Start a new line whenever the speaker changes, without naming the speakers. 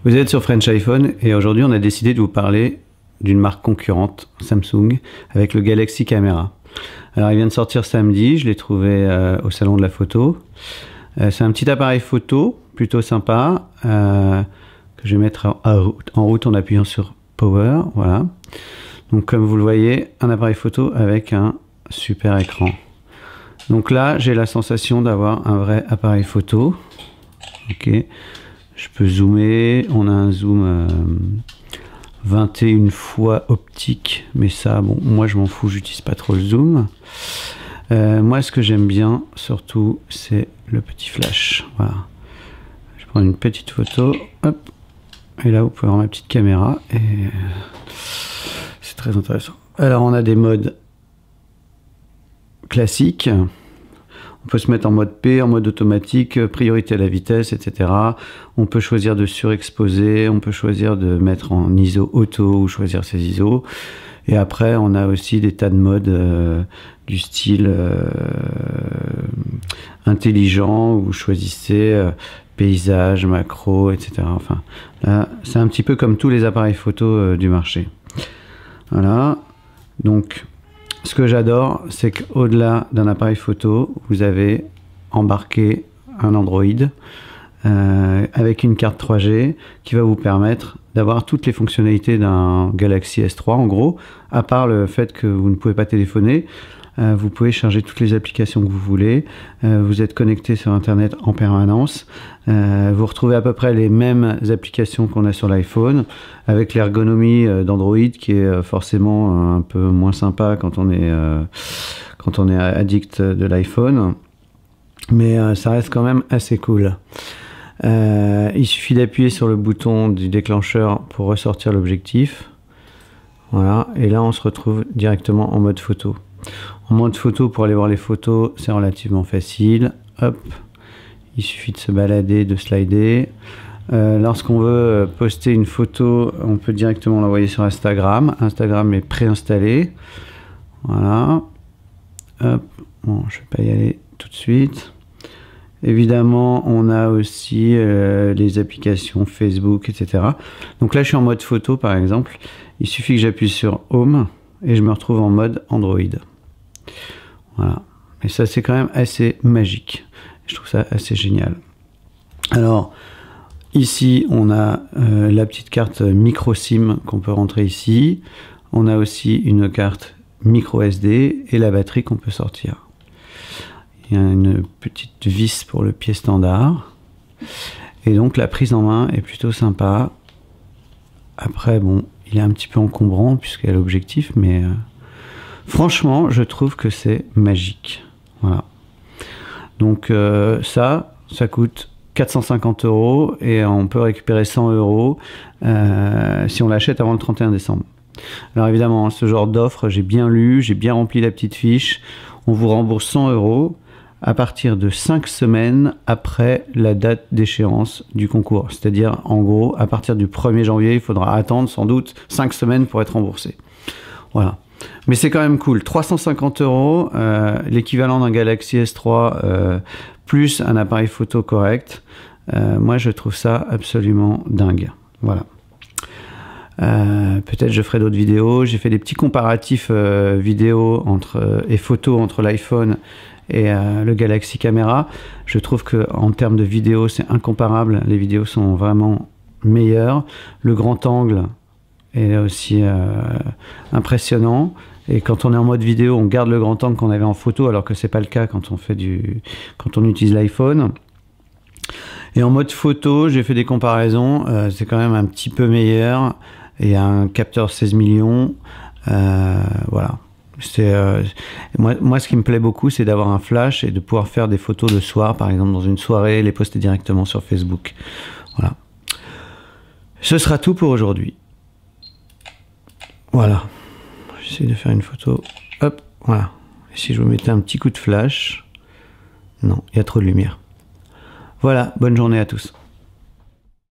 Vous êtes sur French iPhone et aujourd'hui on a décidé de vous parler d'une marque concurrente, Samsung, avec le Galaxy Camera. Alors il vient de sortir samedi, je l'ai trouvé au salon de la photo. C'est un petit appareil photo plutôt sympa que je vais mettre en route en appuyant sur Power. Voilà. Donc comme vous le voyez, un appareil photo avec un super écran. Donc là j'ai la sensation d'avoir un vrai appareil photo. Ok. Je peux zoomer, on a un zoom 21 fois optique, mais ça, bon, moi je m'en fous, j'utilise pas trop le zoom. Moi ce que j'aime bien surtout, c'est le petit flash. Voilà. Je prends une petite photo, hop, et là vous pouvez voir ma petite caméra, et c'est très intéressant. Alors on a des modes classiques. On peut se mettre en mode P, en mode automatique, priorité à la vitesse, etc. On peut choisir de surexposer, on peut choisir de mettre en ISO auto ou choisir ses ISO. Et après, on a aussi des tas de modes du style intelligent, où vous choisissez paysage, macro, etc. Enfin, là, c'est un petit peu comme tous les appareils photo du marché. Voilà. Donc, ce que j'adore, c'est qu'au-delà d'un appareil photo, vous avez embarqué un Android avec une carte 3G qui va vous permettre d'avoir toutes les fonctionnalités d'un Galaxy S3 en gros, à part le fait que vous ne pouvez pas téléphoner. Vous pouvez charger toutes les applications que vous voulez, vous êtes connecté sur internet en permanence, vous retrouvez à peu près les mêmes applications qu'on a sur l'iPhone, avec l'ergonomie d'Android qui est forcément un peu moins sympa quand on est addict de l'iPhone, mais ça reste quand même assez cool. Il suffit d'appuyer sur le bouton du déclencheur pour ressortir l'objectif, voilà, et là on se retrouve directement en mode photo. En mode photo, pour aller voir les photos, c'est relativement facile. Hop, il suffit de se balader, de slider. Lorsqu'on veut poster une photo, on peut directement l'envoyer sur Instagram. Instagram est préinstallé. Voilà. Hop, bon, je ne vais pas y aller tout de suite. Évidemment, on a aussi les applications Facebook, etc. Donc là, je suis en mode photo, par exemple. Il suffit que j'appuie sur Home et je me retrouve en mode Android. Voilà, et ça c'est quand même assez magique, je trouve ça assez génial. Alors ici on a la petite carte micro SIM qu'on peut rentrer ici, on a aussi une carte micro SD et la batterie qu'on peut sortir. Il y a une petite vis pour le pied standard, et donc la prise en main est plutôt sympa. Après bon, il est un petit peu encombrant puisqu'il y a l'objectif, mais franchement, je trouve que c'est magique. Voilà. Donc ça coûte 450 € et on peut récupérer 100 € si on l'achète avant le 31 décembre. Alors évidemment, ce genre d'offre, j'ai bien lu, j'ai bien rempli la petite fiche. On vous rembourse 100 € à partir de 5 semaines après la date d'échéance du concours. C'est-à-dire, en gros, à partir du 1er janvier, il faudra attendre sans doute 5 semaines pour être remboursé. Voilà. Mais c'est quand même cool, 350 €, l'équivalent d'un Galaxy S3 plus un appareil photo correct. Moi je trouve ça absolument dingue. Voilà. Peut-être je ferai d'autres vidéos. J'ai fait des petits comparatifs vidéo et photos entre l'iPhone et le Galaxy Camera. Je trouve qu'en termes de vidéo c'est incomparable, les vidéos sont vraiment meilleures. Le grand angle est aussi impressionnant, et quand on est en mode vidéo on garde le grand angle qu'on avait en photo, alors que c'est pas le cas quand on utilise l'iPhone. Et en mode photo j'ai fait des comparaisons, c'est quand même un petit peu meilleur, il y a un capteur 16 millions, voilà. Moi ce qui me plaît beaucoup, c'est d'avoir un flash et de pouvoir faire des photos le soir, par exemple dans une soirée, les poster directement sur Facebook. Voilà. Ce sera tout pour aujourd'hui. Voilà, j'essaie de faire une photo, hop, voilà. Et si je vous mettais un petit coup de flash, non, il y a trop de lumière. Voilà, bonne journée à tous.